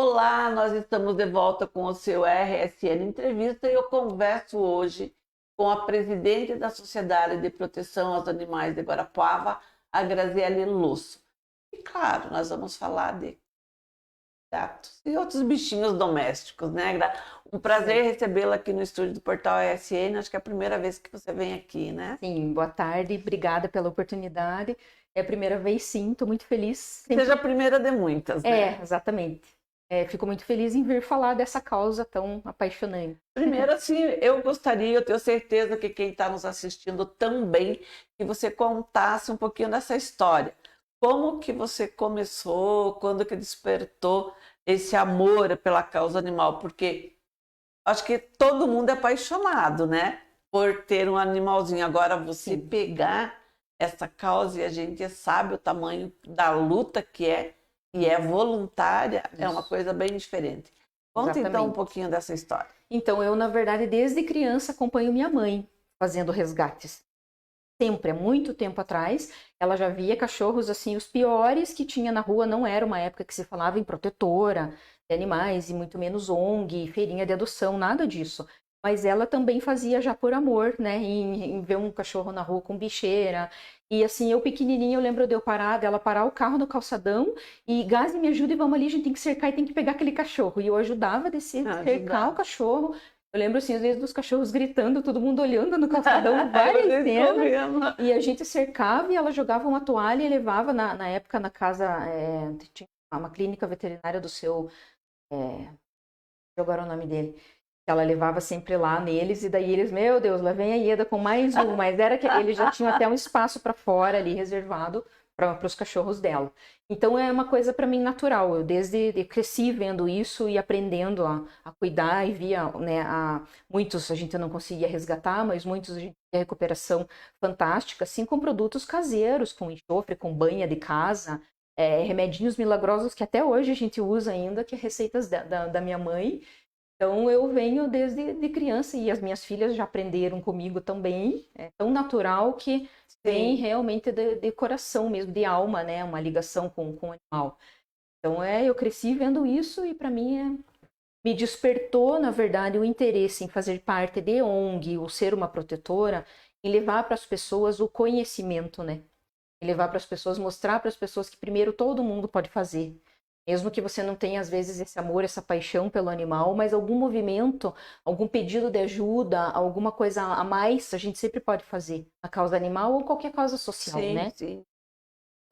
Olá, nós estamos de volta com o seu RSN Entrevista e eu converso hoje com a presidente da Sociedade de Proteção aos Animais de Guarapuava, a Graziele Lusso. E claro, nós vamos falar de gatos e outros bichinhos domésticos, né, Gra? Um prazer recebê-la aqui no estúdio do Portal RSN. Acho que é a primeira vez que você vem aqui, né? Sim, boa tarde, obrigada pela oportunidade. É a primeira vez, sim, estou muito feliz. Seja a primeira de muitas, né? Exatamente. Fico muito feliz em vir falar dessa causa tão apaixonante. Primeiro, assim, eu tenho certeza que quem está nos assistindo também, que você contasse um pouquinho dessa história. Como que você começou, quando que despertou esse amor pela causa animal? Porque acho que todo mundo é apaixonado, né? Por ter um animalzinho. Agora, você pegar essa causa e a gente sabe o tamanho da luta que é, e é voluntária, é uma coisa bem diferente. Conta então um pouquinho dessa história. Então, eu, na verdade, desde criança acompanho minha mãe fazendo resgates. Sempre, há muito tempo atrás, ela já via cachorros assim, os piores que tinha na rua. Não era uma época que se falava em protetora de animais, e muito menos ONG, feirinha de adoção, nada disso. Mas ela também fazia já por amor, né, em ver um cachorro na rua com bicheira. E assim, eu pequenininha, eu lembro de eu parar, dela parar o carro no calçadão e Gazi, me ajuda e vamos ali, a gente tem que cercar e tem que pegar aquele cachorro. E eu ajudava a descer, cercar o cachorro. Eu lembro assim, às vezes, dos cachorros gritando, todo mundo olhando no calçadão, várias cenas. E a gente cercava e ela jogava uma toalha e levava, na época, na casa, tinha uma clínica veterinária do seu... agora o nome dele. Ela levava sempre lá neles, e daí eles, meu Deus, lá vem a Ieda com mais um. Mas era que eles já tinham até um espaço para fora ali, reservado para os cachorros dela. Então é uma coisa para mim natural. Eu desde cresci vendo isso e aprendendo a cuidar, e via, né, muitos a gente não conseguia resgatar, mas muitos a gente tinha recuperação fantástica, assim, com produtos caseiros, com enxofre, com banha de casa, remedinhos milagrosos que até hoje a gente usa ainda, que é receitas da minha mãe. Então eu venho desde de criança e as minhas filhas já aprenderam comigo também. É tão natural que vem realmente de coração mesmo, de alma, né? Uma ligação com o animal. Então eu cresci vendo isso e para mim me despertou, na verdade, o interesse em fazer parte de ONG ou ser uma protetora, e levar para as pessoas o conhecimento, né? E levar para as pessoas, mostrar para as pessoas que primeiro todo mundo pode fazer. Mesmo que você não tenha, às vezes, esse amor, essa paixão pelo animal, mas algum movimento, algum pedido de ajuda, alguma coisa a mais, a gente sempre pode fazer. A causa animal ou qualquer causa social, né? Sim.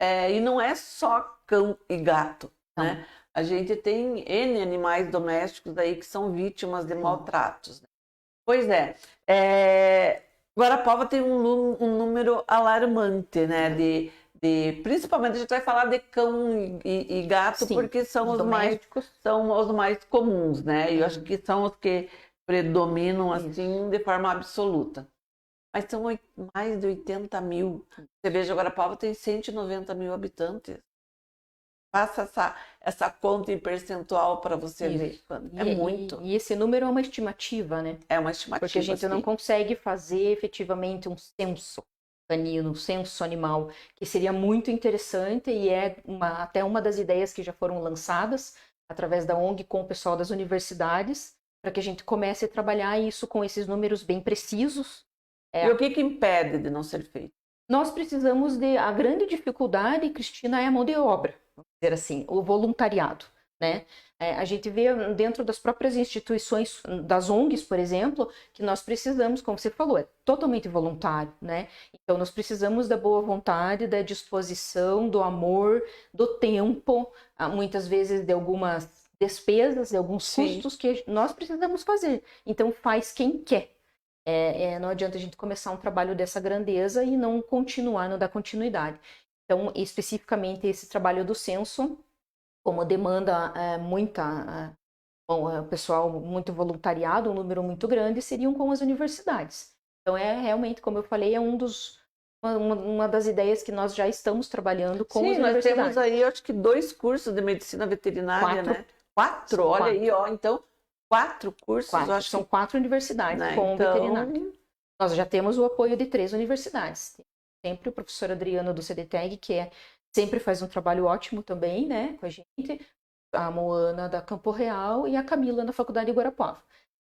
E não é só cão e gato, né? A gente tem N animais domésticos aí que são vítimas de maltratos. Né? Pois Guarapuava tem um número alarmante, né? Principalmente a gente vai falar de cão e gato, porque são os mais comuns, né? E eu acho que são os que predominam assim de forma absoluta. Mas são mais de 80 mil. Você veja, Guarapuava tem 190 mil habitantes. Faça essa conta em percentual para você ver. É muito. E esse número é uma estimativa, né? É uma estimativa, porque a gente não consegue fazer efetivamente um censo canino, um censo animal, que seria muito interessante e até uma das ideias que já foram lançadas através da ONG com o pessoal das universidades, para que a gente comece a trabalhar isso com esses números bem precisos. E o que impede de não ser feito? Nós precisamos a grande dificuldade, Cristina, é a mão de obra, vamos dizer assim, o voluntariado, né? A gente vê dentro das próprias instituições, das ONGs, por exemplo, que nós precisamos, como você falou, é totalmente voluntário, né? Então nós precisamos da boa vontade, da disposição, do amor, do tempo, muitas vezes de algumas despesas, de alguns custos que nós precisamos fazer. Então faz quem quer. Não adianta a gente começar um trabalho dessa grandeza e não continuar, não dar continuidade. Então, especificamente esse trabalho do censo, como demanda pessoal muito voluntariado, um número muito grande, seriam com as universidades. Então, realmente, como eu falei, uma das ideias que nós já estamos trabalhando com as universidades. Sim, nós temos aí, acho que 2 cursos de medicina veterinária, né? 4? Olha aí, ó, então... 4 cursos? São 4 universidades com veterinário. Nós já temos o apoio de 3 universidades. Sempre o professor Adriano do CDTEG, que sempre faz um trabalho ótimo também, né, com a gente. a Moana da Campo Real e a Camila na Faculdade de Guarapuava.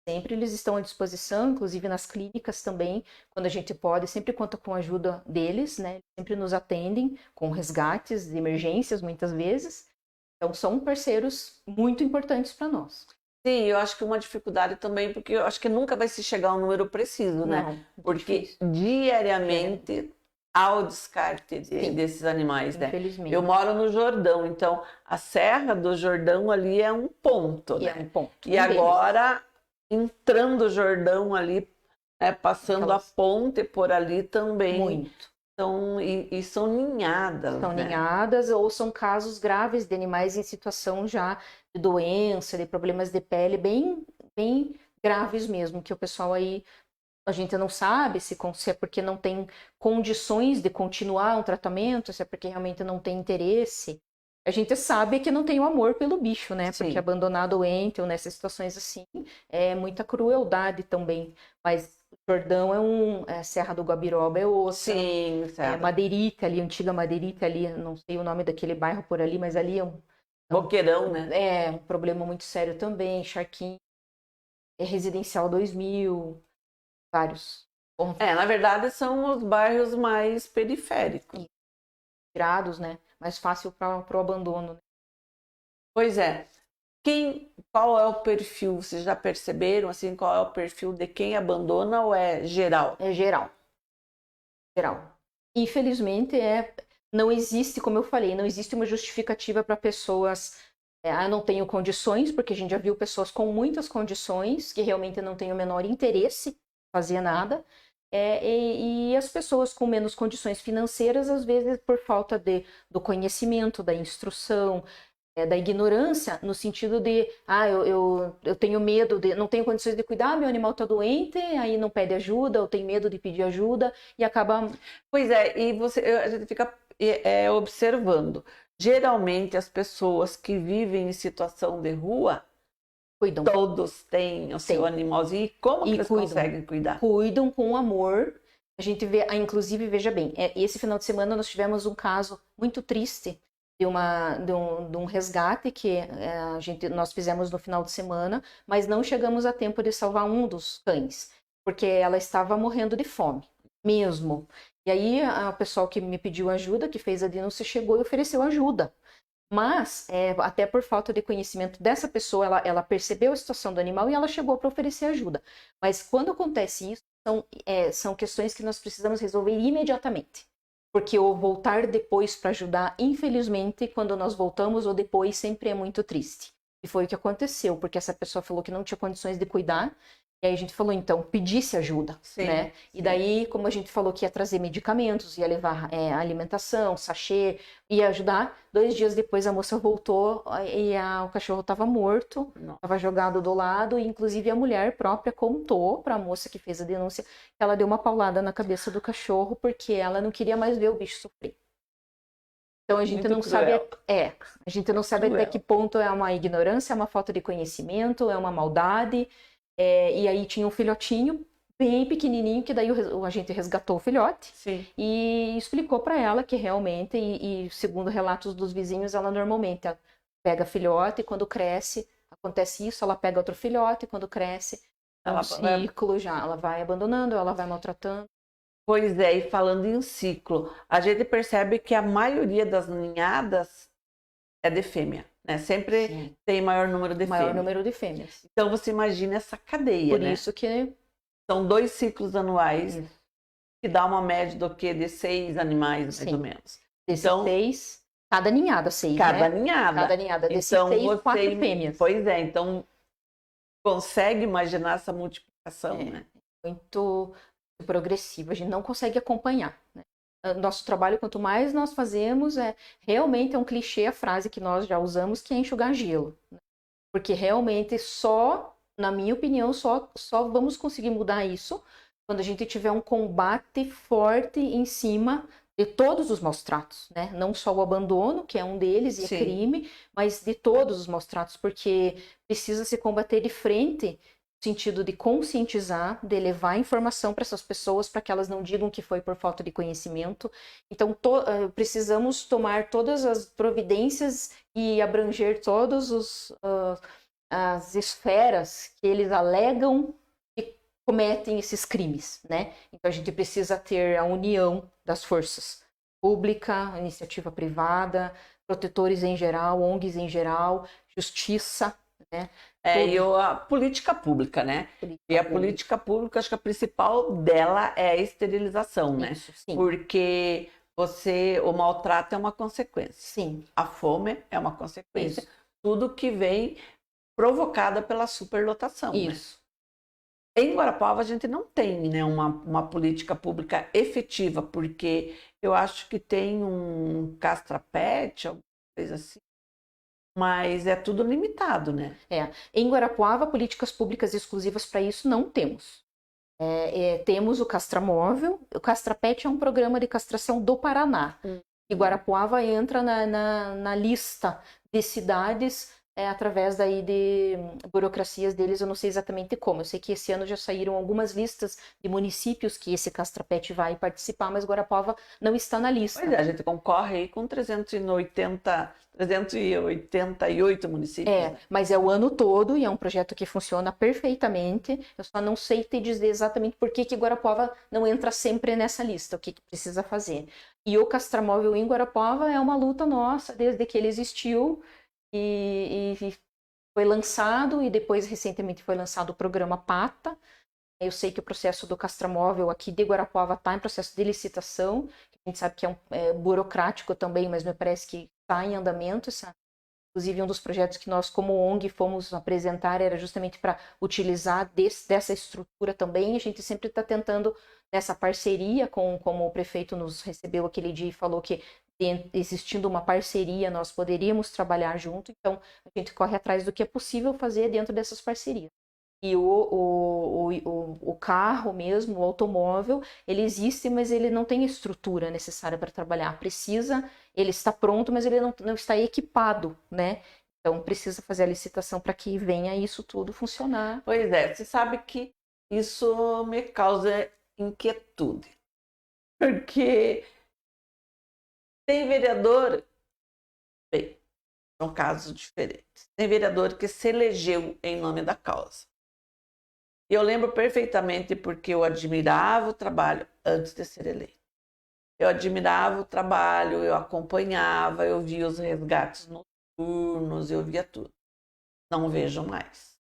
Sempre eles estão à disposição, inclusive nas clínicas também, quando a gente pode, sempre conta com a ajuda deles, né? Sempre nos atendem com resgates, emergências, muitas vezes. Então, são parceiros muito importantes para nós. Sim, eu acho que uma dificuldade também, porque eu acho que nunca vai se chegar a um número preciso, né? Não, Porque difícil. diariamente há o descarte desses animais, né? Infelizmente. Eu moro no Jordão, então a Serra do Jordão ali é um ponto, E né? é um ponto. E agora, entrando o Jordão ali, né, passando a ponte por ali também. Muito. Então, e são ninhadas, São né? ninhadas ou são casos graves de animais em situação já de doença, de problemas de pele bem, bem graves mesmo, que o pessoal aí, a gente não sabe se é porque não tem condições de continuar um tratamento, se é porque realmente não tem interesse. A gente sabe que não tem o amor pelo bicho, né? Sim. Porque abandonar doente ou nessas situações assim é muita crueldade também. Mas Jordão Serra do Guabiroba é outra. Sim, certo. Madeirita ali, antiga Madeirita ali, não sei o nome daquele bairro por ali, mas ali Boqueirão, né? É um problema muito sério também. Charquinho, Residencial 2000, vários. Na verdade são os bairros mais periféricos. Tirados, né? Mais fácil para o abandono. Né? Pois é. Qual é o perfil? Vocês já perceberam assim qual é o perfil de quem abandona ou é geral? É geral. Geral. Infelizmente não existe, como eu falei, não existe uma justificativa para pessoas não tenho condições, porque a gente já viu pessoas com muitas condições que realmente não têm o menor interesse em fazer nada. E as pessoas com menos condições financeiras, às vezes por falta do conhecimento, da instrução, da ignorância, no sentido de, eu tenho medo, não tenho condições de cuidar, meu animal está doente, aí não pede ajuda, ou tem medo de pedir ajuda, e acaba... Pois é, e a gente fica observando. Geralmente as pessoas que vivem em situação de rua, Cuidam. Todos têm o seu animalzinho. E como que eles conseguem cuidar? Cuidam com amor. A gente vê, inclusive, veja bem, esse final de semana nós tivemos um caso muito triste de um resgate que nós fizemos no final de semana, mas não chegamos a tempo de salvar um dos cães, porque ela estava morrendo de fome, mesmo. E aí o pessoal que me pediu ajuda, que fez a denúncia, chegou e ofereceu ajuda. Mas, até por falta de conhecimento dessa pessoa, ela percebeu a situação do animal e ela chegou para oferecer ajuda. Mas quando acontece isso, são questões que nós precisamos resolver imediatamente. Porque o voltar depois para ajudar, infelizmente, quando nós voltamos, o depois sempre é muito triste. E foi o que aconteceu, porque essa pessoa falou que não tinha condições de cuidar. E aí a gente falou, então, pedisse ajuda, sim, né? Sim. E daí, como a gente falou que ia trazer medicamentos, ia levar alimentação, sachê, ia ajudar, 2 dias depois a moça voltou e o cachorro estava morto, estava jogado do lado, e inclusive a mulher própria contou para a moça que fez a denúncia que ela deu uma paulada na cabeça do cachorro porque ela não queria mais ver o bicho sofrer. Então a gente não sabe, a gente não sabe até que ponto é uma ignorância, é uma falta de conhecimento, é uma maldade. E aí tinha um filhotinho bem pequenininho, que daí a gente resgatou o filhote. Sim. E explicou para ela que realmente, e segundo relatos dos vizinhos, ela normalmente pega filhote e quando cresce, acontece isso, ela pega outro filhote e quando cresce, é um ciclo já, ela vai abandonando, ela vai maltratando. Pois é, e falando em ciclo, a gente percebe que a maioria das ninhadas é de fêmea. Né? Sempre Sim. tem maior número de fêmeas. Então você imagina essa cadeia, Por né? isso que... São 2 ciclos anuais, que dá uma média do quê? De 6 animais, mais ou menos. Desses 6, cada ninhada 6, Cada né? ninhada. Cada ninhada. Desses então, 6, 4 fêmeas. Pois é, então consegue imaginar essa multiplicação, né? Muito progressivo, a gente não consegue acompanhar, né? Nosso trabalho, quanto mais nós fazemos, realmente é um clichê a frase que nós já usamos, que é enxugar gelo. Né? Porque realmente na minha opinião, só vamos conseguir mudar isso quando a gente tiver um combate forte em cima de todos os maus tratos, né? Não só o abandono, que é um deles e é crime, mas de todos os maus tratos, porque precisa se combater de frente sentido de conscientizar, de levar informação para essas pessoas, para que elas não digam que foi por falta de conhecimento. Então, precisamos tomar todas as providências e abranger todas as esferas que eles alegam que cometem esses crimes, né? Então, a gente precisa ter a união das forças pública, iniciativa privada, protetores em geral, ONGs em geral, justiça, né? E a política pública, né? A política pública, acho que a principal dela é a esterilização, né? Isso, sim. Porque o maltrato é uma consequência. Sim. A fome é uma consequência. Isso. Tudo que vem provocada pela superlotação. Isso. Né? Em Guarapuava a gente não tem, né, uma política pública efetiva, porque eu acho que tem um castrapet, alguma coisa assim, mas é tudo limitado, né? Em Guarapuava, políticas públicas exclusivas para isso não temos. Temos o castramóvel. O castrapet é um programa de castração do Paraná. E Guarapuava entra na lista de cidades através daí de burocracias deles, eu não sei exatamente como. Eu sei que esse ano já saíram algumas listas de municípios que esse castrapet vai participar, mas Guarapuava não está na lista. Pois é, a gente concorre aí com 388 municípios. Né? Mas é o ano todo e é um projeto que funciona perfeitamente. Eu só não sei te dizer exatamente por que Guarapuava não entra sempre nessa lista, o que precisa fazer. E o castramóvel em Guarapuava é uma luta nossa, desde que ele existiu. E foi lançado, e depois recentemente foi lançado o programa PATA. Eu sei que o processo do castramóvel aqui de Guarapuava está em processo de licitação, que a gente sabe que é burocrático também, mas me parece que está em andamento. Inclusive, um dos projetos que nós, como ONG, fomos apresentar era justamente para utilizar dessa estrutura também. A gente sempre está tentando, nessa parceria, como o prefeito nos recebeu aquele dia e falou que existindo uma parceria, nós poderíamos trabalhar junto, então a gente corre atrás do que é possível fazer dentro dessas parcerias. E o carro mesmo, o automóvel, ele existe, mas ele não tem a estrutura necessária para trabalhar. Ele está pronto, mas ele não está equipado, né? Então precisa fazer a licitação para que venha isso tudo funcionar. Pois é, você sabe que isso me causa inquietude, porque tem vereador, bem, são casos diferentes. Tem vereador que se elegeu em nome da causa. E eu lembro perfeitamente porque eu admirava o trabalho antes de ser eleito. Eu admirava o trabalho, eu acompanhava, eu via os resgates noturnos, eu via tudo. Não vejo mais.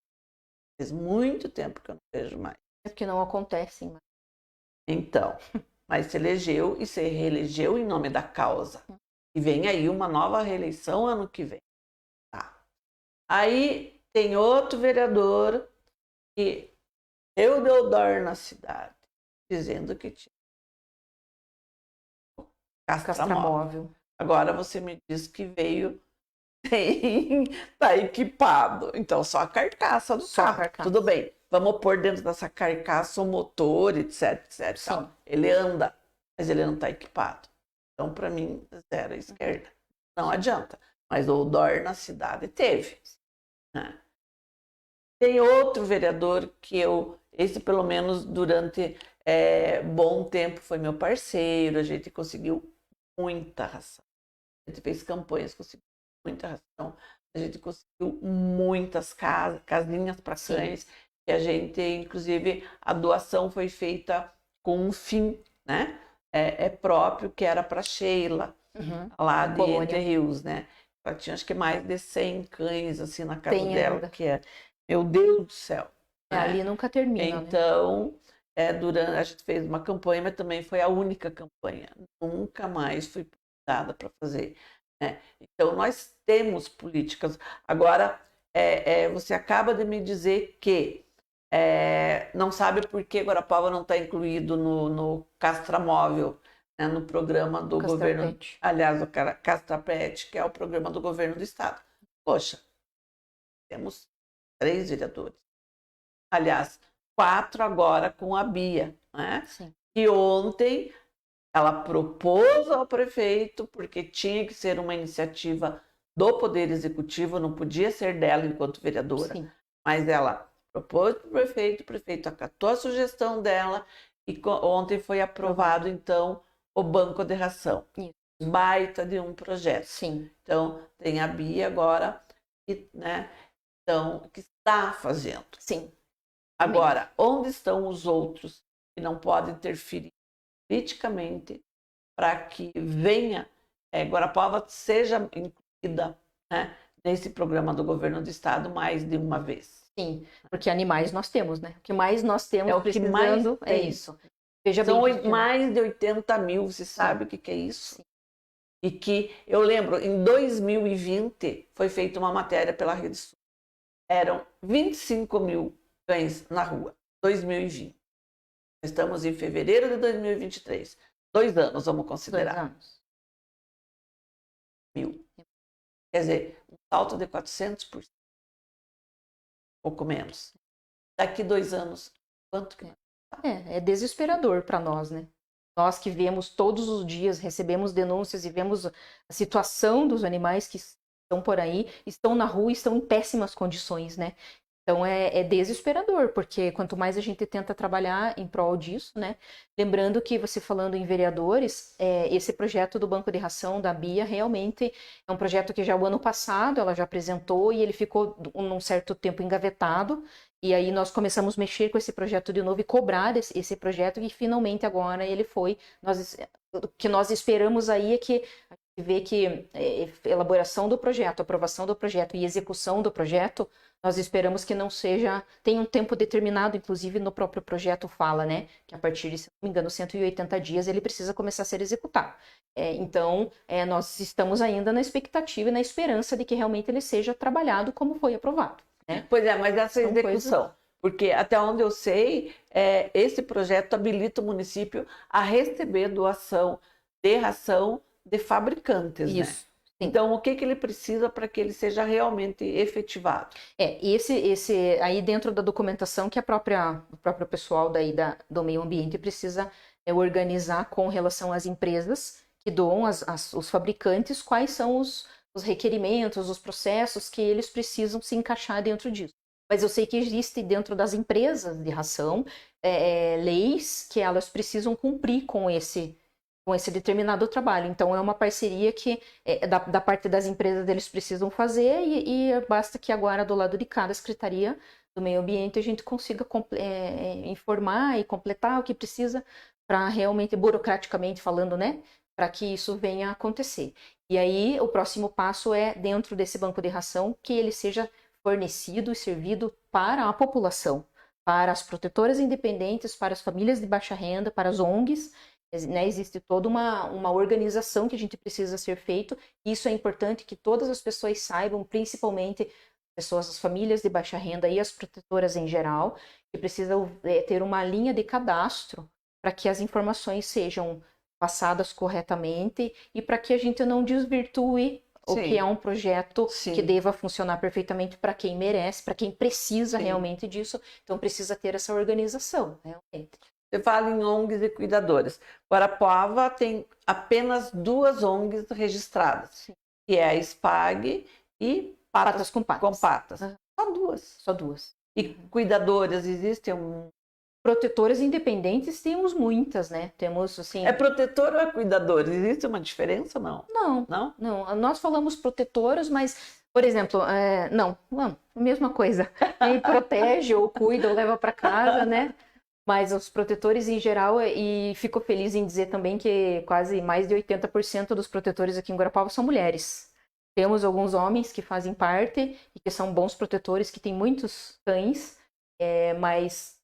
Faz muito tempo que eu não vejo mais. É porque não acontecem mais. Então, mas se elegeu e se reelegeu em nome da causa. E vem aí uma nova reeleição ano que vem. Tá. Aí tem outro vereador que eu deu dor na cidade, dizendo que tinha castramóvel. Agora você me diz que veio, tá equipado. Então só a carcaça do carro. Carcaça. Tudo bem. Vamos pôr dentro dessa carcaça o motor, etc, etc. Tal. Ele anda, mas ele não está equipado. Então, para mim, zero à esquerda. Não adianta. Mas o dor na cidade teve. Né? Tem outro vereador que esse pelo menos durante bom tempo foi meu parceiro, a gente conseguiu muita ração. A gente fez campanhas, conseguiu muita ração. A gente conseguiu muitas casinhas para cães. E a gente, inclusive, a doação foi feita com um fim, né? Próprio, que era para Sheila, lá de Entre Rios, né? Ela tinha acho que mais de 100 cães assim na casa dela, ainda. Que é, meu Deus do céu. Né? Ali nunca termina. Então, a gente fez uma campanha, mas também foi a única campanha. Nunca mais fui dada para fazer. Né? Então, nós temos políticas. Agora, você acaba de me dizer que não sabe por que Guarapuava não está incluído no castramóvel, né, no programa do governo. Aliás, o Castrapet, que é o programa do governo do estado. Poxa, temos 3 vereadores. Aliás, 4 agora com a Bia, né? Sim. E ontem ela propôs ao prefeito, porque tinha que ser uma iniciativa do Poder Executivo, não podia ser dela enquanto vereadora, Sim. mas ela propôs para o prefeito acatou a sugestão dela e ontem foi aprovado, então, o banco de ração. Isso. Baita de um projeto. Sim. Então, tem a Bia agora, né, então, que está fazendo. Sim. Agora, onde estão os outros que não podem interferir politicamente para que venha, Guarapuava seja incluída, né, nesse programa do governo do estado mais de uma vez? Sim, porque animais nós temos, né? O que mais nós temos o que precisando mais é tem. isso. Veja São bem, mais de 80 mil, você sabe o que é isso? Sim. E que, eu lembro, em 2020 foi feita uma matéria pela Rede Sul. Eram 25 mil cães na rua, 2020. Estamos em fevereiro de 2023. 2 anos, vamos considerar. 2 anos. Mil. Quer dizer, um salto de 400%. Pouco menos. Daqui 2 anos, quanto que é desesperador para nós, né? Nós que vemos todos os dias, recebemos denúncias e vemos a situação dos animais que estão por aí, estão na rua e estão em péssimas condições, né? Então é desesperador, porque quanto mais a gente tenta trabalhar em prol disso, né? Lembrando que você falando em vereadores, esse projeto do Banco de Ração da Bia realmente é um projeto que já o ano passado ela já apresentou e ele ficou um certo tempo engavetado. E aí nós começamos a mexer com esse projeto de novo e cobrar esse projeto e finalmente agora ele foi. O que nós esperamos aí é que a gente vê que elaboração do projeto, aprovação do projeto e execução do projeto, nós esperamos que não seja, tem um tempo determinado, inclusive no próprio projeto fala, né, que a partir de, se não me engano, 180 dias ele precisa começar a ser executado. Então, nós estamos ainda na expectativa e na esperança de que realmente ele seja trabalhado como foi aprovado. Né? Pois é, mas essa execução, porque até onde eu sei, esse projeto habilita o município a receber doação de ração de fabricantes, Isso. Né? Sim. Então, o que ele precisa para que ele seja realmente efetivado? Esse aí dentro da documentação que o próprio pessoal daí do meio ambiente precisa organizar com relação às empresas que doam, os fabricantes, quais são os requerimentos, os processos que eles precisam se encaixar dentro disso. Mas eu sei que existe dentro das empresas de ração leis que elas precisam cumprir com esse determinado trabalho. Então, é uma parceria que, da parte das empresas, eles precisam fazer e basta que agora, do lado de cada Secretaria do Meio Ambiente, a gente consiga informar e completar o que precisa para realmente, burocraticamente falando, né, para que isso venha a acontecer. E aí, o próximo passo é, dentro desse banco de ração, que ele seja fornecido e servido para a população, para as protetoras independentes, para as famílias de baixa renda, para as ONGs, né? Existe toda uma organização que a gente precisa ser feito, e isso é importante que todas as pessoas saibam, principalmente as famílias de baixa renda e as protetoras em geral, que precisam ter uma linha de cadastro para que as informações sejam passadas corretamente e para que a gente não desvirtue o que é um projeto que deva funcionar perfeitamente para quem merece, para quem precisa realmente disso. Então precisa ter essa organização, realmente. Você fala em ONGs e cuidadoras. Guarapuava tem apenas 2 ONGs registradas, que é a SPAG e Patas com Patas. Só duas. E cuidadoras, existem Protetoras independentes temos muitas, né? Temos, assim... É protetor ou é cuidador? Existe uma diferença, não? Não. Nós falamos protetoras, mas, por exemplo, não, a mesma coisa. Quem protege ou cuida ou leva para casa, né? Mas os protetores em geral, e fico feliz em dizer também que quase mais de 80% dos protetores aqui em Guarapuava são mulheres. Temos alguns homens que fazem parte e que são bons protetores, que têm muitos cães, mas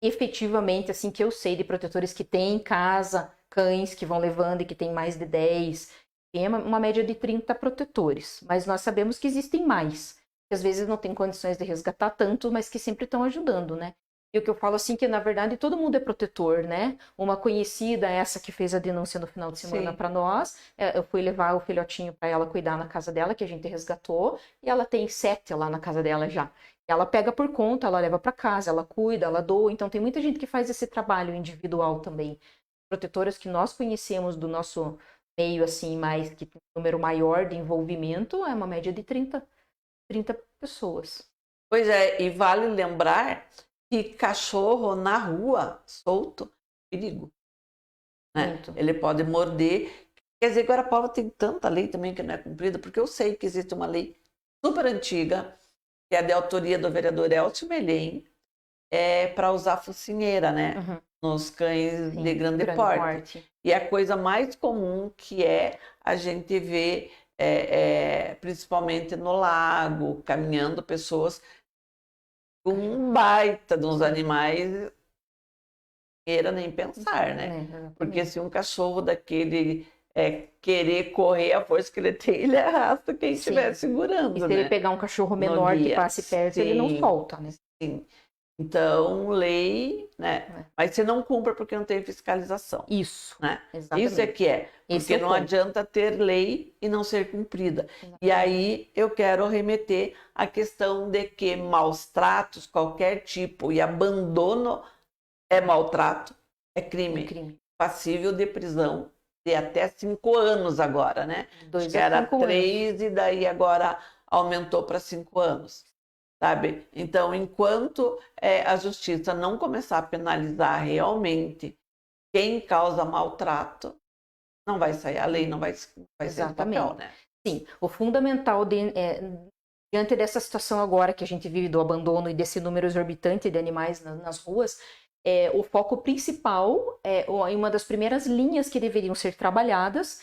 efetivamente, assim, que eu sei de protetores que têm em casa cães que vão levando e que tem mais de 10, tem uma média de 30 protetores. Mas nós sabemos que existem mais, que às vezes não tem condições de resgatar tanto, mas que sempre estão ajudando, né? E o que eu falo assim, que na verdade todo mundo é protetor, né? Uma conhecida, essa que fez a denúncia no final de semana para nós, eu fui levar o filhotinho para ela cuidar na casa dela, que a gente resgatou, e ela tem 7 lá na casa dela já. Ela pega por conta, ela leva para casa, ela cuida, ela doa, então tem muita gente que faz esse trabalho individual também. Protetoras que nós conhecemos do nosso meio, assim, mais que tem um número maior de envolvimento, é uma média de 30 pessoas. Pois é, e vale lembrar que cachorro na rua, solto, perigo, né? Muito. Ele pode morder. Quer dizer, Guarapuava tem tanta lei também que não é cumprida, porque eu sei que existe uma lei super antiga, que é de autoria do vereador Elcio Melhem, para usar focinheira, né? Uhum. Nos cães Sim, de grande porte. E a coisa mais comum que é a gente ver, principalmente no lago, caminhando pessoas com um baita de uns animais, queira nem pensar, né? Porque se um cachorro daquele querer correr a força que ele tem, ele arrasta quem estiver segurando, e se né? ele pegar um cachorro menor que passe perto, ele não solta, né? Sim. Então, lei, né? Mas você não cumpre porque não tem fiscalização. Isso, né? exatamente. Isso é que é. Porque não adianta ter lei e não ser cumprida. Exatamente. E aí eu quero remeter à questão de que maus tratos, qualquer tipo, e abandono é maltrato, é crime. Passível de prisão de até 5 anos agora, né? Acho que era 3 e daí agora aumentou para 5 anos. Sabe? Então, enquanto a justiça não começar a penalizar realmente quem causa maltrato, não vai sair, a lei não vai sair do papel, né? Sim, o fundamental diante dessa situação agora que a gente vive do abandono e desse número exorbitante de animais nas ruas, o foco principal, uma das primeiras linhas que deveriam ser trabalhadas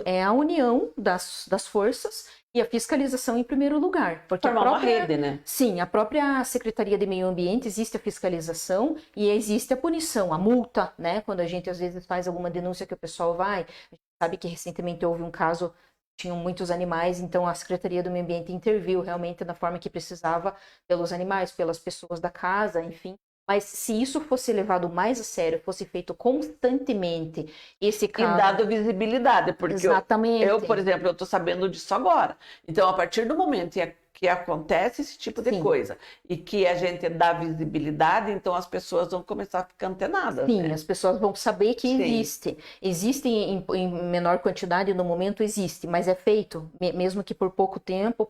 é a união das forças e a fiscalização em primeiro lugar. Porque formar uma rede, né? Sim, a própria Secretaria de Meio Ambiente existe a fiscalização e existe a punição, a multa, né? Quando a gente às vezes faz alguma denúncia que o pessoal vai, a gente sabe que recentemente houve um caso, tinham muitos animais, então a Secretaria do Meio Ambiente interviu realmente da forma que precisava pelos animais, pelas pessoas da casa, enfim. Mas se isso fosse levado mais a sério, fosse feito constantemente, esse caso... E dado visibilidade, porque eu, por exemplo, eu estou sabendo disso agora. Então, a partir do momento que acontece esse tipo de coisa e que a gente dá visibilidade, então as pessoas vão começar a ficar antenadas. Sim, né? As pessoas vão saber que existe. Existe em menor quantidade no momento, existe, mas é feito, mesmo que por pouco tempo,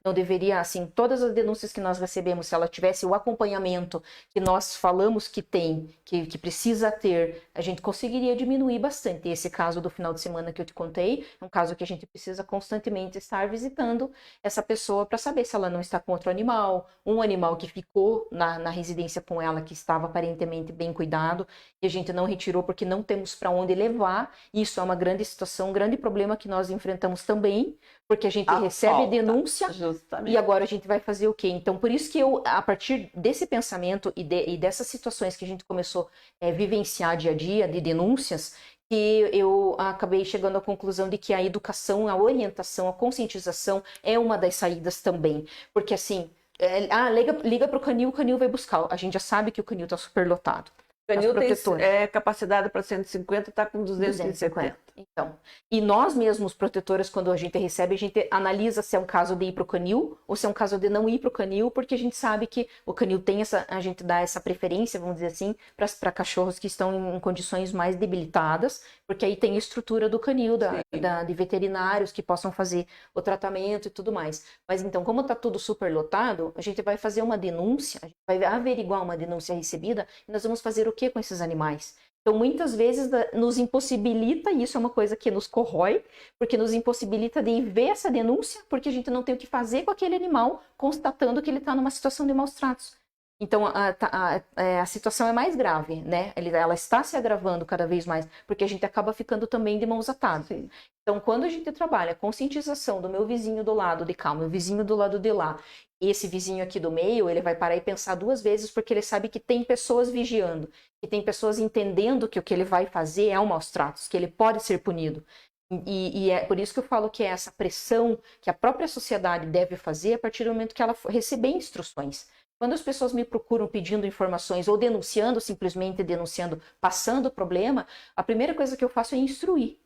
não deveria, assim, todas as denúncias que nós recebemos, se ela tivesse o acompanhamento que nós falamos que tem, que precisa ter, a gente conseguiria diminuir bastante. Esse caso do final de semana que eu te contei, é um caso que a gente precisa constantemente estar visitando essa pessoa para saber se ela não está com outro animal, um animal que ficou na residência com ela, que estava aparentemente bem cuidado, e a gente não retirou porque não temos para onde levar. Isso é uma grande situação, um grande problema que nós enfrentamos também, porque a gente recebe denúncia e agora a gente vai fazer o quê? Então, por isso que eu, a partir desse pensamento e dessas situações que a gente começou a vivenciar dia a dia, de denúncias, que eu acabei chegando à conclusão de que a educação, a orientação, a conscientização é uma das saídas também. Porque assim, liga para o canil vai buscar. A gente já sabe que o canil está superlotado. O canil tem capacidade para 150, está com 250. Então, e nós mesmos, protetores, quando a gente recebe, a gente analisa se é um caso de ir para o canil ou se é um caso de não ir para o canil, porque a gente sabe que o canil tem a gente dá essa preferência, vamos dizer assim, para cachorros que estão em condições mais debilitadas, porque aí tem a estrutura do canil, de veterinários que possam fazer o tratamento e tudo mais. Mas então, como está tudo superlotado, a gente vai fazer uma denúncia, a gente vai averiguar uma denúncia recebida e nós vamos fazer o que com esses animais? Então, muitas vezes nos impossibilita, e isso é uma coisa que nos corrói, porque nos impossibilita de ver essa denúncia, porque a gente não tem o que fazer com aquele animal, constatando que ele está numa situação de maus tratos. Então, a situação é mais grave, né? Ela está se agravando cada vez mais, porque a gente acaba ficando também de mãos atadas. Sim. Então, quando a gente trabalha a conscientização do meu vizinho do lado de cá, meu vizinho do lado de lá, esse vizinho aqui do meio, ele vai parar e pensar 2 vezes, porque ele sabe que tem pessoas vigiando, que tem pessoas entendendo que o que ele vai fazer é um maus tratos, que ele pode ser punido. E é por isso que eu falo que é essa pressão que a própria sociedade deve fazer a partir do momento que ela receber instruções. Quando as pessoas me procuram pedindo informações ou denunciando, simplesmente denunciando, passando o problema, a primeira coisa que eu faço é instruir.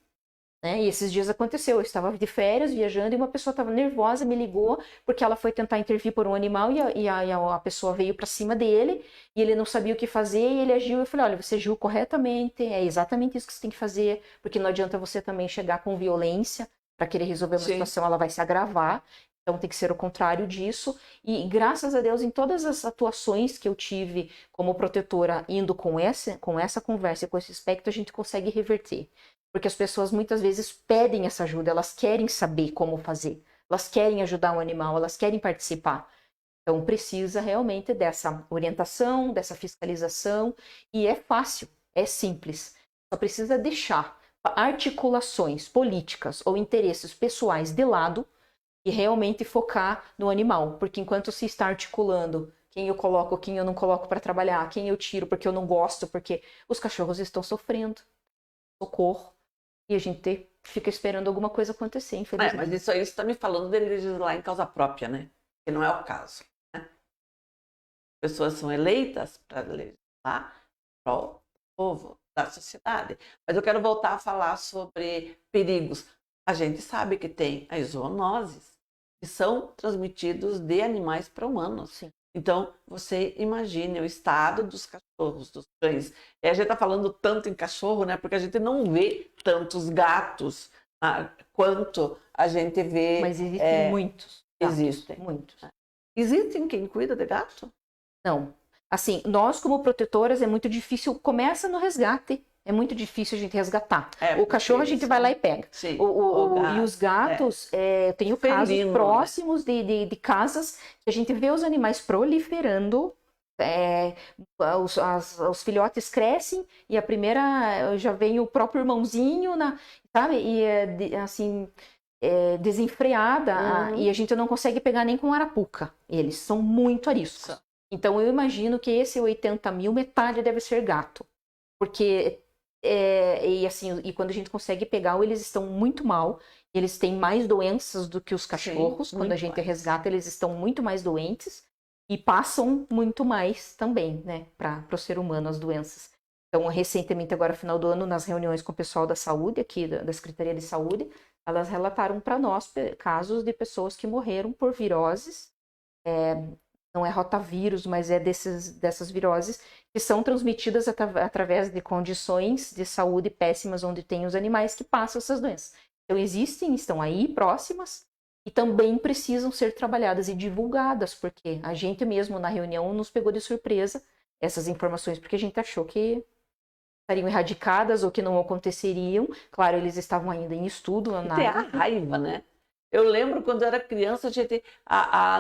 Né? E esses dias aconteceu, eu estava de férias, viajando, e uma pessoa estava nervosa, me ligou, porque ela foi tentar intervir por um animal e a pessoa veio para cima dele, e ele não sabia o que fazer, e ele agiu. Eu falei, olha, você agiu corretamente, é exatamente isso que você tem que fazer, porque não adianta você também chegar com violência, para querer resolver uma Sim. situação, ela vai se agravar. Então tem que ser o contrário disso. E graças a Deus, em todas as atuações que eu tive como protetora, indo com essa conversa, com esse aspecto, a gente consegue reverter. Porque as pessoas muitas vezes pedem essa ajuda, elas querem saber como fazer, elas querem ajudar um animal, elas querem participar. Então precisa realmente dessa orientação, dessa fiscalização, e é fácil, é simples. Só precisa deixar articulações políticas ou interesses pessoais de lado e realmente focar no animal, porque enquanto se está articulando quem eu coloco, quem eu não coloco para trabalhar, quem eu tiro porque eu não gosto, porque os cachorros estão sofrendo, socorro, e a gente fica esperando alguma coisa acontecer, infelizmente. Mas isso aí você está me falando de legislar em causa própria, né? Que não é o caso. Né? Pessoas são eleitas para legislar para o povo da sociedade. Mas eu quero voltar a falar sobre perigos. A gente sabe que tem as zoonoses, que são transmitidos de animais para humanos. Sim. Então, você imagine o estado dos cachorros, dos cães. E a gente está falando tanto em cachorro, né? Porque a gente não vê tantos gatos quanto a gente vê. Mas existem muitos. Gatos, Existem. Muitos. Existem quem cuida de gato? Não. Assim, nós como protetoras é muito difícil, começa no resgate. É muito difícil a gente resgatar. O cachorro a gente vai lá e pega. Sim, e os gatos, eu tenho casos Felino, próximos de casas que a gente vê os animais proliferando. Os filhotes crescem e a primeira já vem o próprio irmãozinho, sabe? E assim, desenfreada. E a gente não consegue pegar nem com arapuca. Eles são muito ariscos. Então eu imagino que esse 80 mil, metade deve ser gato. Porque e quando a gente consegue pegar, eles estão muito mal. Eles têm mais doenças do que os cachorros. Sim, quando a gente resgata, eles estão muito mais doentes e passam muito mais também, né, para o ser humano as doenças. Então, recentemente, agora final do ano, nas reuniões com o pessoal da saúde, aqui da Secretaria de Saúde, elas relataram para nós casos de pessoas que morreram por viroses. Não é rotavírus, mas é dessas viroses que são transmitidas através de condições de saúde péssimas, onde tem os animais que passam essas doenças. Então, estão aí, próximas, e também precisam ser trabalhadas e divulgadas, porque a gente mesmo, na reunião, nos pegou de surpresa essas informações, porque a gente achou que estariam erradicadas ou que não aconteceriam. Claro, eles estavam ainda em estudo. Tem a raiva, né? Eu lembro quando eu era criança, a gente,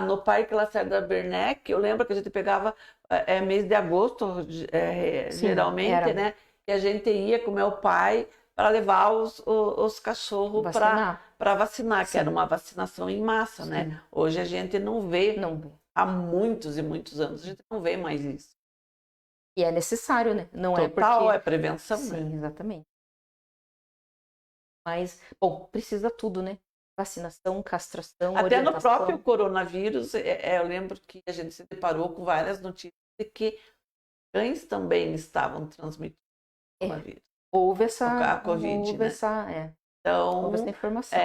no Parque Lacerda Werneck, eu lembro que a gente pegava mês de agosto, sim, geralmente, né? E a gente ia com meu pai para levar os cachorros para vacinar, sim, que era uma vacinação em massa, sim, né? Hoje a gente não vê, há muitos e muitos anos, a gente não vê mais isso. E é necessário, né? Não Total, é porque... é prevenção, sim, né? Exatamente. Mas, bom, precisa tudo, né? Vacinação, castração, até orientação. No próprio coronavírus, eu lembro que a gente se deparou com várias notícias de que cães também estavam transmitindo o coronavírus. Houve essa Covid, houve né? Então, houve essa informação.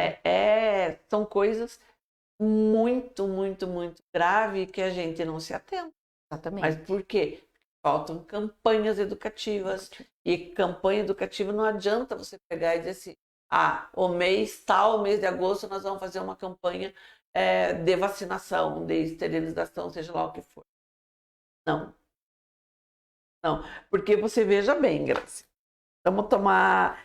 São coisas muito, muito, muito graves que a gente não se atenta. Exatamente. Mas por quê? Faltam campanhas educativas. E campanha educativa não adianta você pegar e dizer assim, o mês de agosto, nós vamos fazer uma campanha de vacinação, de esterilização, seja lá o que for. Não. Não. Porque você veja bem, Graça. Vamos tomar...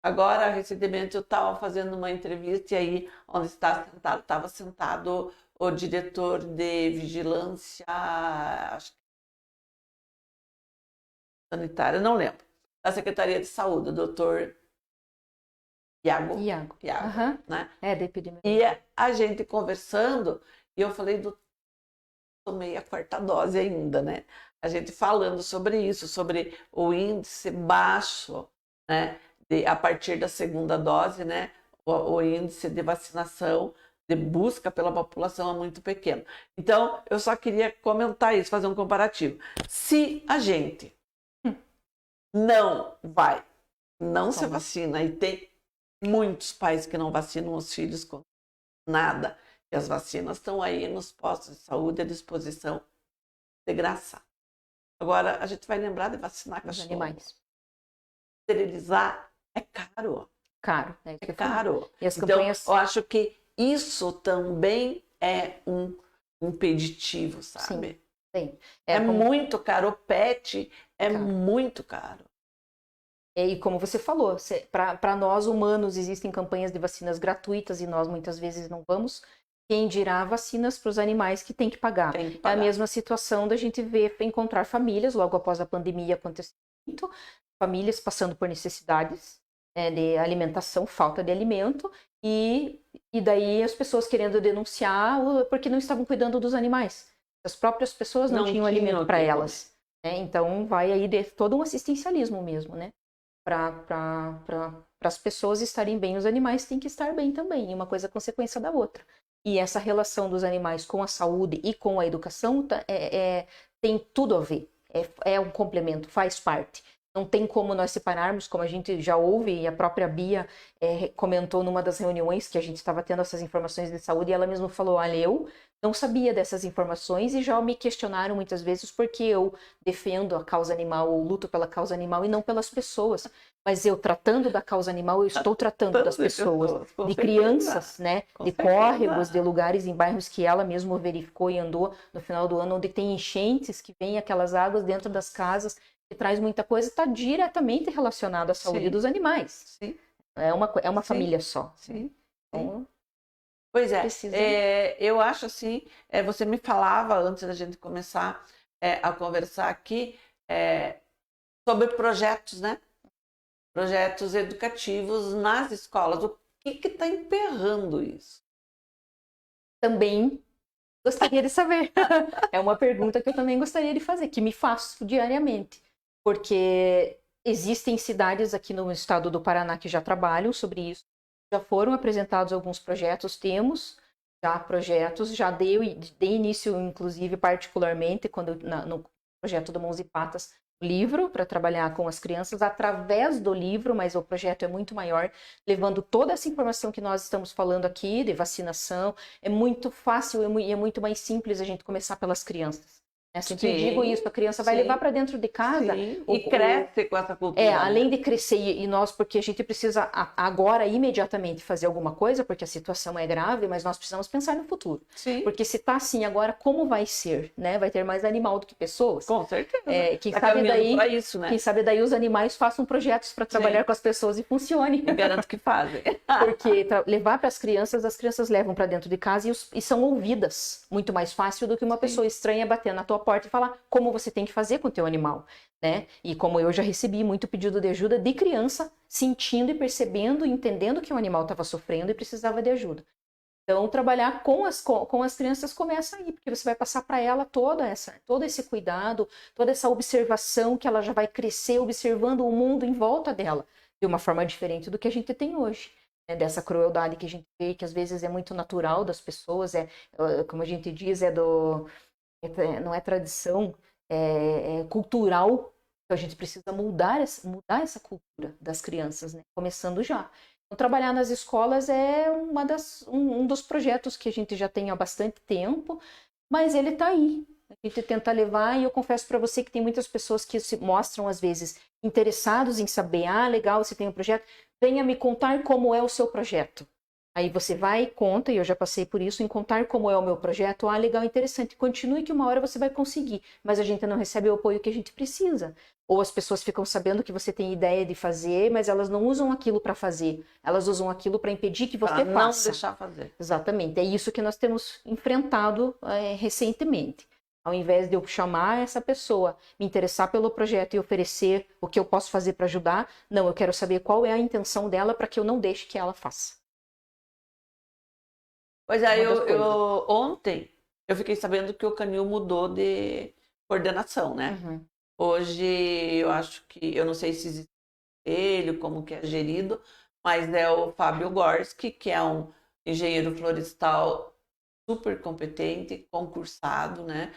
Agora, recentemente, eu estava fazendo uma entrevista e aí, onde estava sentado o diretor de vigilância, acho que sanitária, não lembro, da Secretaria de Saúde, o doutor Iago, né? Da epidemia. E a gente conversando, e eu falei, tomei a 4ª dose ainda, né? A gente falando sobre isso, sobre o índice baixo, né? A partir da 2ª dose, né? O índice de vacinação, de busca pela população é muito pequeno. Então, eu só queria comentar isso, fazer um comparativo. Se a gente não se vacina, e tem muitos pais que não vacinam os filhos com nada, e as vacinas estão aí nos postos de saúde à disposição de graça. Agora, a gente vai lembrar de vacinar cachorro. Animais. Esterilizar é caro. caro, né? É caro. E as Então, campanhas... eu acho que isso também é um impeditivo, sabe? Sim. É Como... muito caro. O PET é Caro. muito caro. E como você falou, para nós humanos existem campanhas de vacinas gratuitas e nós muitas vezes não vamos. Quem dirá vacinas para os animais que tem que pagar. Tem que É a pagar. mesma situação da gente ver, encontrar famílias, logo após a pandemia aconteceu muito, famílias passando por necessidades de alimentação, falta de alimento, e daí as pessoas querendo denunciar porque não estavam cuidando dos animais. As próprias pessoas não tinham alimento para elas. Então vai aí de todo um assistencialismo mesmo, né? Para as pessoas estarem bem, os animais têm que estar bem também, uma coisa é consequência da outra. E essa relação dos animais com a saúde e com a educação tem tudo a ver, é um complemento, faz parte. Não tem como nós separarmos, como a gente já ouve, e a própria Bia comentou numa das reuniões que a gente estava tendo essas informações de saúde, e ela mesma falou, olha, eu não sabia dessas informações e já me questionaram muitas vezes porque eu defendo a causa animal, ou luto pela causa animal e não pelas pessoas. Mas eu tratando da causa animal, eu estou tratando das pessoas, de crianças, né, de córregos, de lugares em bairros que ela mesma verificou e andou no final do ano, onde tem enchentes, que vem aquelas águas dentro das casas, que traz muita coisa, está diretamente relacionado à saúde dos animais. Sim. É uma família só. Sim. Então, pois é, eu acho assim, você me falava antes da gente começar a conversar aqui sobre projetos, né? Projetos educativos nas escolas. O que está emperrando isso? Também gostaria de saber. É uma pergunta que eu também gostaria de fazer, que me faço diariamente. Porque existem cidades aqui no estado do Paraná que já trabalham sobre isso. Já foram apresentados alguns projetos, temos já projetos, já dei início, inclusive, particularmente, no projeto do Mãos e Patas, livro para trabalhar com as crianças através do livro, mas o projeto é muito maior, levando toda essa informação que nós estamos falando aqui de vacinação. É muito fácil e é muito mais simples a gente começar pelas crianças. Sempre digo isso, a criança vai levar para dentro de casa. E cresce com essa cultura. Além de crescer, e nós, porque a gente precisa agora, imediatamente, fazer alguma coisa, porque a situação é grave, mas nós precisamos pensar no futuro. Sim. Porque se está assim agora, como vai ser? Né? Vai ter mais animal do que pessoas? Com certeza. Quem sabe daí, isso, né? Quem sabe daí os animais façam projetos para trabalhar com as pessoas e funcione. Eu garanto que fazem. Porque levar para as crianças levam para dentro de casa e são ouvidas muito mais fácil do que uma pessoa estranha bater na tua porta e falar como você tem que fazer com o teu animal, né? E como eu já recebi muito pedido de ajuda de criança, sentindo e percebendo, entendendo que o animal estava sofrendo e precisava de ajuda. Então, trabalhar com as crianças começa aí, porque você vai passar para ela todo esse cuidado, toda essa observação, que ela já vai crescer observando o mundo em volta dela, de uma forma diferente do que a gente tem hoje. Dessa crueldade que a gente vê, que às vezes é muito natural das pessoas, como a gente diz, não é tradição, é cultural. Então a gente precisa mudar essa cultura das crianças, né? Começando já. Então, trabalhar nas escolas é um dos projetos que a gente já tem há bastante tempo, mas ele está aí. A gente tenta levar, e eu confesso para você que tem muitas pessoas que se mostram, às vezes, interessados em saber, legal, você tem um projeto, venha me contar como é o seu projeto. Aí você vai e conta, e eu já passei por isso, em contar como é o meu projeto. Legal, interessante, continue que uma hora você vai conseguir, mas a gente não recebe o apoio que a gente precisa. Ou as pessoas ficam sabendo que você tem ideia de fazer, mas elas não usam aquilo para fazer, elas usam aquilo para impedir que você faça. Não deixar fazer. Exatamente, é isso que nós temos enfrentado recentemente. Ao invés de eu chamar essa pessoa, me interessar pelo projeto e oferecer o que eu posso fazer para ajudar, não, eu quero saber qual é a intenção dela para que eu não deixe que ela faça. Pois é, ontem eu fiquei sabendo que o Canil mudou de coordenação, né? Uhum. Hoje eu acho que, eu não sei se existe ele, como que é gerido, mas é o Fábio Gorski, que é um engenheiro florestal super competente, concursado, né?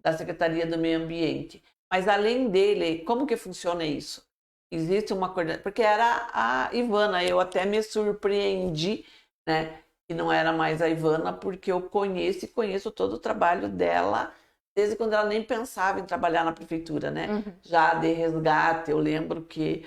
Da Secretaria do Meio Ambiente. Mas além dele, como que funciona isso? Existe uma coordenação, porque era a Ivana, eu até me surpreendi, né? Que não era mais a Ivana, porque eu conheço todo o trabalho dela, desde quando ela nem pensava em trabalhar na prefeitura, né? Uhum. Já de resgate, eu lembro que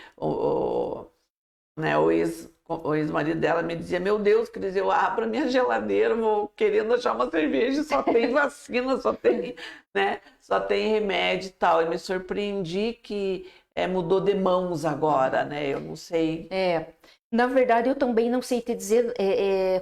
né, o ex-marido dela me dizia, meu Deus, Cris, eu abro a minha geladeira, vou querendo achar uma cerveja, só tem vacina, só tem, né, só tem remédio e tal. E me surpreendi que mudou de mãos agora, né? Eu não sei. Na verdade, eu também não sei te dizer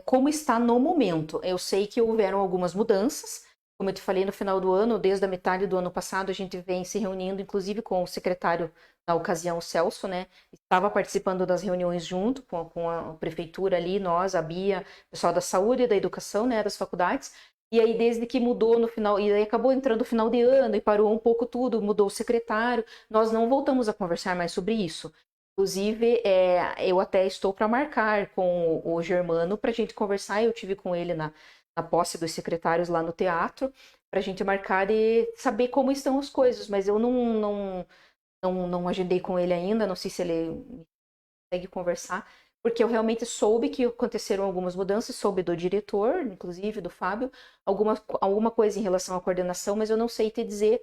como está no momento. Eu sei que houveram algumas mudanças. Como eu te falei, no final do ano, desde a metade do ano passado, a gente vem se reunindo, inclusive com o secretário, na ocasião, o Celso, né? Estava participando das reuniões junto com a prefeitura ali, nós, a Bia, o pessoal da saúde e da educação, né, das faculdades. E aí, desde que mudou no final, e aí acabou entrando o final de ano e parou um pouco tudo, mudou o secretário, nós não voltamos a conversar mais sobre isso. Inclusive, eu até estou para marcar com o Germano para a gente conversar. Eu tive com ele na posse dos secretários lá no teatro, para a gente marcar e saber como estão as coisas. Mas eu não agendei com ele ainda, não sei se ele consegue conversar, porque eu realmente soube que aconteceram algumas mudanças, soube do diretor, inclusive do Fábio, alguma coisa em relação à coordenação, mas eu não sei te dizer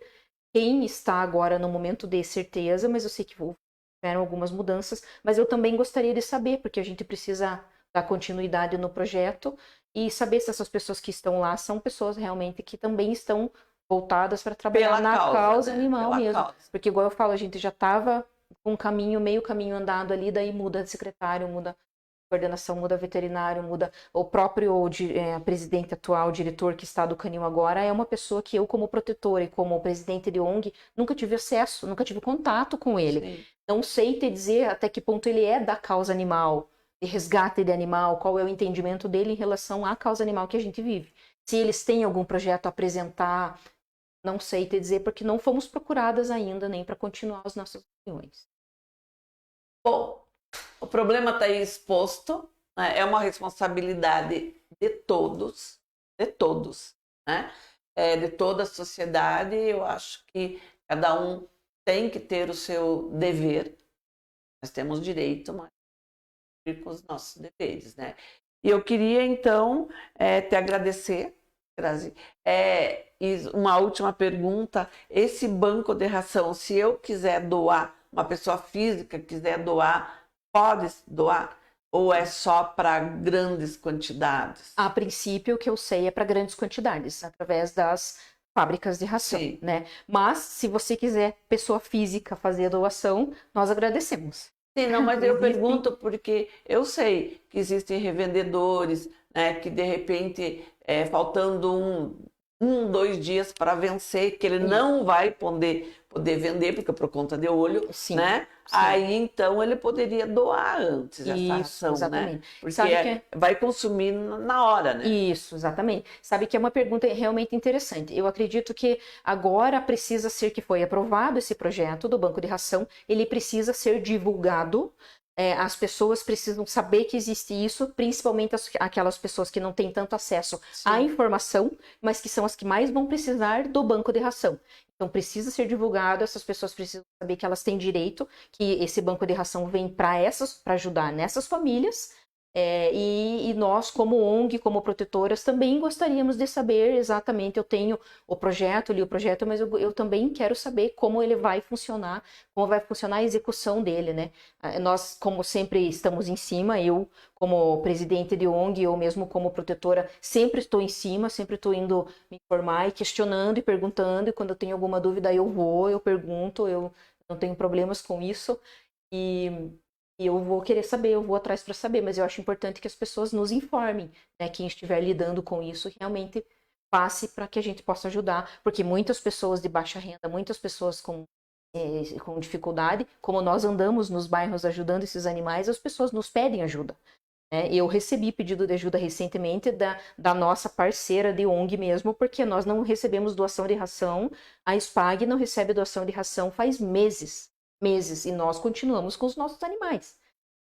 quem está agora no momento de certeza, mas eu sei que tiveram algumas mudanças, mas eu também gostaria de saber, porque a gente precisa dar continuidade no projeto e saber se essas pessoas que estão lá são pessoas realmente que também estão voltadas para trabalhar na causa animal mesmo. Porque, igual eu falo, a gente já estava com um caminho, meio caminho andado ali, daí muda de secretário, muda coordenação, muda veterinário, muda o próprio presidente atual, diretor que está do Canil agora, é uma pessoa que eu, como protetora e como presidente de ONG, nunca tive acesso, nunca tive contato com ele. Sim. Não sei te dizer até que ponto ele é da causa animal, de resgate de animal, qual é o entendimento dele em relação à causa animal que a gente vive. Se eles têm algum projeto a apresentar, não sei te dizer, porque não fomos procuradas ainda nem para continuar as nossas reuniões. Bom, o problema está aí exposto, né? É uma responsabilidade de todos, né? De toda a sociedade. Eu acho que cada um tem que ter o seu dever. Nós temos direito, mas com os nossos deveres, né? E eu queria, então, te agradecer, Grazi. E uma última pergunta: esse banco de ração, se eu quiser doar, uma pessoa física quiser doar, pode doar? Ou é só para grandes quantidades? A princípio, o que eu sei é para grandes quantidades, através das fábricas de ração, sim, né? Mas, se você quiser, pessoa física, fazer a doação, nós agradecemos. Sim, não, mas eu pergunto porque eu sei que existem revendedores, né, que de repente, faltando 2 dias para vencer, que ele não vai poder vender, porque é por conta de olho, sim, né? Sim. Aí, então, ele poderia doar antes essa ração, exatamente, né? Porque vai consumir na hora, né? Isso, exatamente. Sabe que é uma pergunta realmente interessante. Eu acredito que agora precisa ser, que foi aprovado esse projeto do Banco de Ração, ele precisa ser divulgado. As pessoas precisam saber que existe isso, principalmente aquelas pessoas que não têm tanto acesso, sim, à informação, mas que são as que mais vão precisar do banco de ração. Então, precisa ser divulgado, essas pessoas precisam saber que elas têm direito, que esse banco de ração vem para ajudar nessas famílias. E nós, como ONG, como protetoras, também gostaríamos de saber exatamente. Eu tenho o projeto, li o projeto, mas eu também quero saber como ele vai funcionar, como vai funcionar a execução dele, né? Nós, como sempre, estamos em cima. Eu, como presidente de ONG, eu mesmo como protetora, sempre estou em cima, sempre estou indo me informar e questionando e perguntando. E quando eu tenho alguma dúvida, eu pergunto, eu não tenho problemas com isso. E eu vou querer saber, eu vou atrás para saber, mas eu acho importante que as pessoas nos informem, né? Quem estiver lidando com isso realmente passe para que a gente possa ajudar, porque muitas pessoas de baixa renda, muitas pessoas com dificuldade, como nós andamos nos bairros ajudando esses animais, as pessoas nos pedem ajuda. Eu recebi pedido de ajuda recentemente da nossa parceira de ONG mesmo, porque nós não recebemos doação de ração, a SPAG não recebe doação de ração faz meses, e nós continuamos com os nossos animais.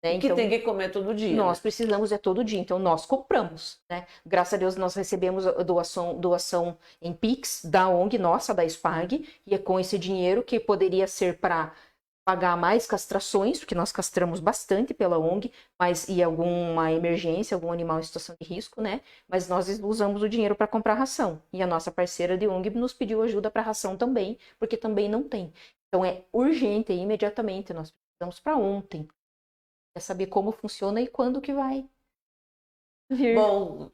Né? Que então, tem que comer todo dia. Nós precisamos todo dia, então nós compramos. Né? Graças a Deus nós recebemos doação em Pix da ONG nossa, da SPAG, e é com esse dinheiro que poderia ser para pagar mais castrações, porque nós castramos bastante pela ONG, mas e alguma emergência, algum animal em situação de risco, né? Mas nós usamos o dinheiro para comprar ração. E a nossa parceira de ONG nos pediu ajuda para ração também, porque também não tem. Então é urgente, imediatamente, nós precisamos para ontem. quer saber como funciona e quando que vai vir. Bom,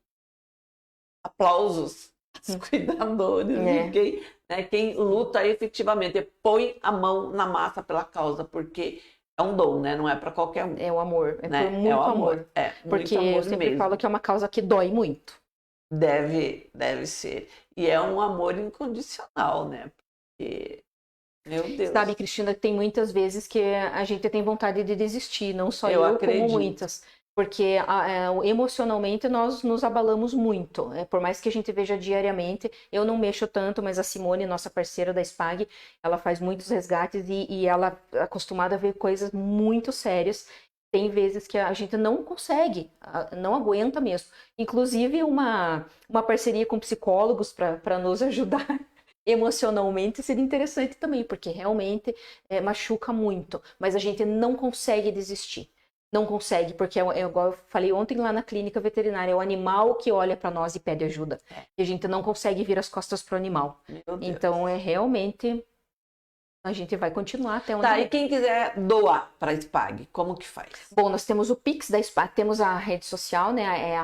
aplausos aos cuidadores e quem luta efetivamente, põe a mão na massa pela causa, porque é um dom, né? Não é para qualquer um. É o amor, né? por muito o amor. Porque muito amor eu sempre mesmo. falo que é uma causa que dói muito. Deve ser. E é um amor incondicional, né? Porque, meu Deus. Sabe, Cristina, tem muitas vezes que a gente tem vontade de desistir, não só eu acredito. como muitas. Porque emocionalmente nós nos abalamos muito. Por mais que a gente veja diariamente, eu não mexo tanto, mas a Simone, nossa parceira da SPAG, ela faz muitos resgates e ela é acostumada a ver coisas muito sérias. Tem vezes que a gente não consegue, não aguenta mesmo. Inclusive uma parceria com psicólogos para nos ajudar emocionalmente seria interessante também, porque realmente machuca muito. Mas a gente não consegue desistir. Não consegue, porque igual eu falei ontem lá na clínica veterinária, é o animal que olha para nós e pede ajuda. E a gente não consegue vir as costas pro animal. Então realmente a gente vai continuar até onde. Tá, e quem quiser doar para a SPAG, como que faz? Bom, nós temos o Pix da SPAG, temos a rede social, né? É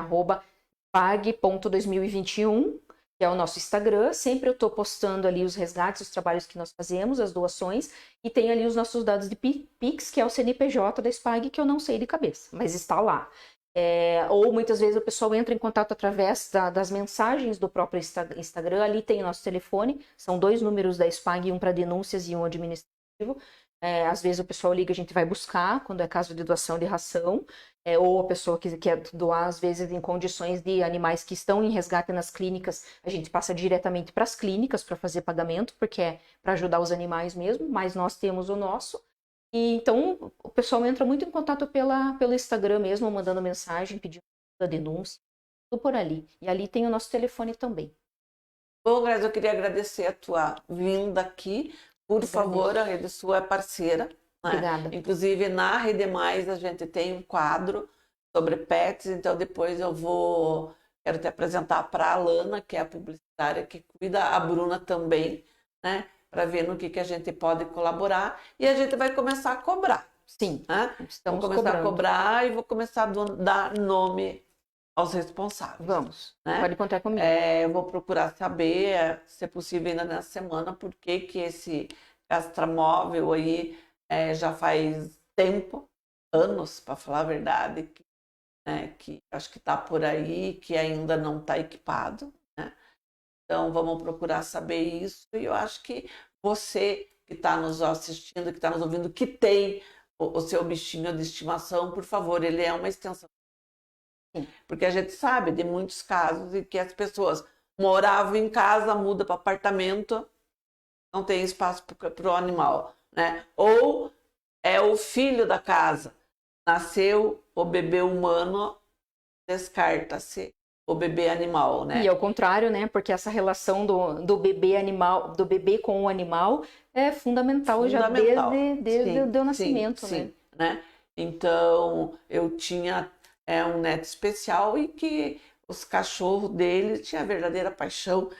@spag.2021. que é o nosso Instagram. Sempre eu estou postando ali os resgates, os trabalhos que nós fazemos, as doações, e tem ali os nossos dados de Pix, que é o CNPJ da SPAG, que eu não sei de cabeça, mas está lá. Ou muitas vezes o pessoal entra em contato através das mensagens do próprio Instagram, ali tem o nosso telefone, são 2 números da SPAG, um para denúncias e um administrativo. Às vezes o pessoal liga, a gente vai buscar, quando é caso de doação de ração, ou a pessoa que quer doar, às vezes, em condições de animais que estão em resgate nas clínicas, a gente passa diretamente para as clínicas para fazer pagamento, porque é para ajudar os animais mesmo, mas nós temos o nosso. E então o pessoal entra muito em contato pelo Instagram mesmo, mandando mensagem, pedindo denúncia, tudo por ali. E ali tem o nosso telefone também. Bom, Grazi, eu queria agradecer a tua vinda aqui. Por favor, a Rede Sul é parceira. Obrigada. Inclusive, na Rede Mais, a gente tem um quadro sobre pets, então depois quero te apresentar para a Alana, que é a publicitária que cuida, a Bruna também, né? Para ver no que a gente pode colaborar. E a gente vai começar a cobrar. Sim, vou começar a cobrar e vou começar a dar nome aos responsáveis. Vamos, né? Pode contar comigo. Eu vou procurar saber, se é possível ainda nessa semana, por que esse castramóvel aí já faz tempo, anos, para falar a verdade, que acho que está por aí, que ainda não está equipado. Né? Então, vamos procurar saber isso. E eu acho que você que está nos assistindo, que está nos ouvindo, que tem o seu bichinho de estimação, por favor, ele é uma extensão. Sim. Porque a gente sabe de muitos casos em que as pessoas moravam em casa, mudam para apartamento, não tem espaço para o animal. Né? Ou é o filho da casa, nasceu o bebê humano, descarta-se o bebê animal, né? E ao contrário, né? Porque essa relação do bebê animal, do bebê com o animal é fundamental já desde o nascimento, né? Então, eu tinha um neto especial e que os cachorros dele tinham a verdadeira paixão,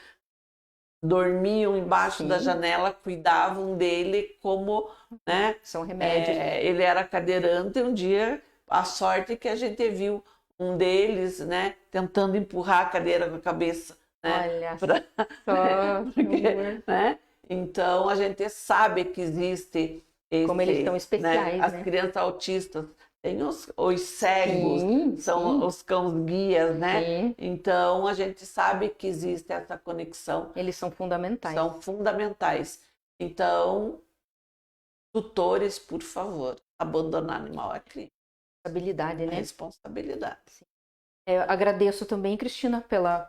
dormiam embaixo da janela, cuidavam dele como, né? São remédios. Ele era cadeirante, um dia, a sorte que a gente viu um deles, né, tentando empurrar a cadeira com a cabeça. Né, olha só, né? Então, a gente sabe que existe como eles são especiais, né? As crianças autistas, tem os cegos, são os cães guias, né? Sim. Então, a gente sabe que existe essa conexão. Eles são fundamentais. São fundamentais. Então, tutores, por favor, abandonar animal é crime. Responsabilidade, né? Responsabilidade. Sim. Agradeço também, Cristina,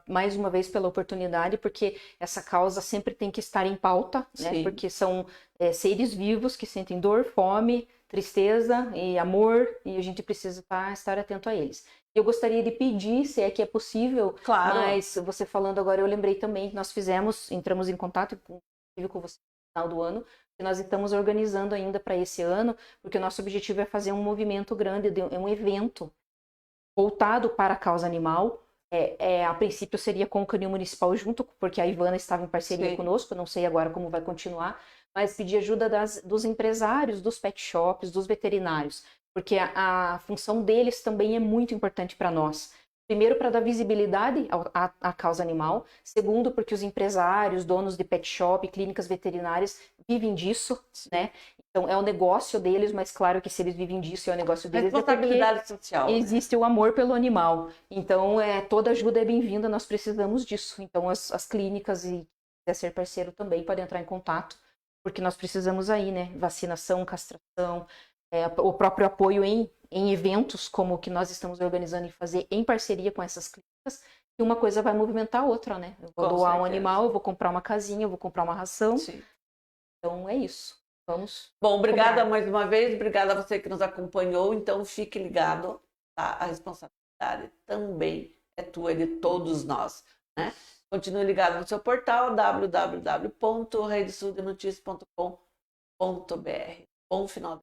mais uma vez pela oportunidade, porque essa causa sempre tem que estar em pauta, né? Porque são seres vivos que sentem dor, fome, tristeza e amor, e a gente precisa estar atento a eles. Eu gostaria de pedir, se é que é possível, claro. Mas você falando agora, eu lembrei também que nós entramos em contato com você no final do ano, que nós estamos organizando ainda para esse ano, porque o nosso objetivo é fazer um movimento grande, um evento voltado para a causa animal. A princípio seria com o Canil Municipal junto, porque a Ivana estava em parceria conosco, não sei agora como vai continuar, mas pedir ajuda dos empresários, dos pet shops, dos veterinários, porque a função deles também é muito importante para nós. Primeiro, para dar visibilidade à causa animal. Segundo, porque os empresários, donos de pet shop, clínicas veterinárias vivem disso, né? Então, é o negócio deles, mas claro que se eles vivem disso, é o negócio deles. Responsabilidade social. Existe o amor pelo animal. Então, toda ajuda é bem-vinda, nós precisamos disso. Então, as clínicas, e se quiser ser parceiro também, podem entrar em contato, porque nós precisamos aí, né? Vacinação, castração, o próprio apoio em eventos como o que nós estamos organizando e fazer em parceria com essas clínicas, e uma coisa vai movimentar a outra, né? Eu vou doar um animal, eu vou comprar uma casinha, eu vou comprar uma ração. Sim. Então é isso. Vamos. Bom, obrigada mais uma vez, obrigada a você que nos acompanhou. Então fique ligado, tá? A responsabilidade também é tua e de todos nós, né? Continue ligado no seu portal www.redesuldenoticias.com.br. Bom final de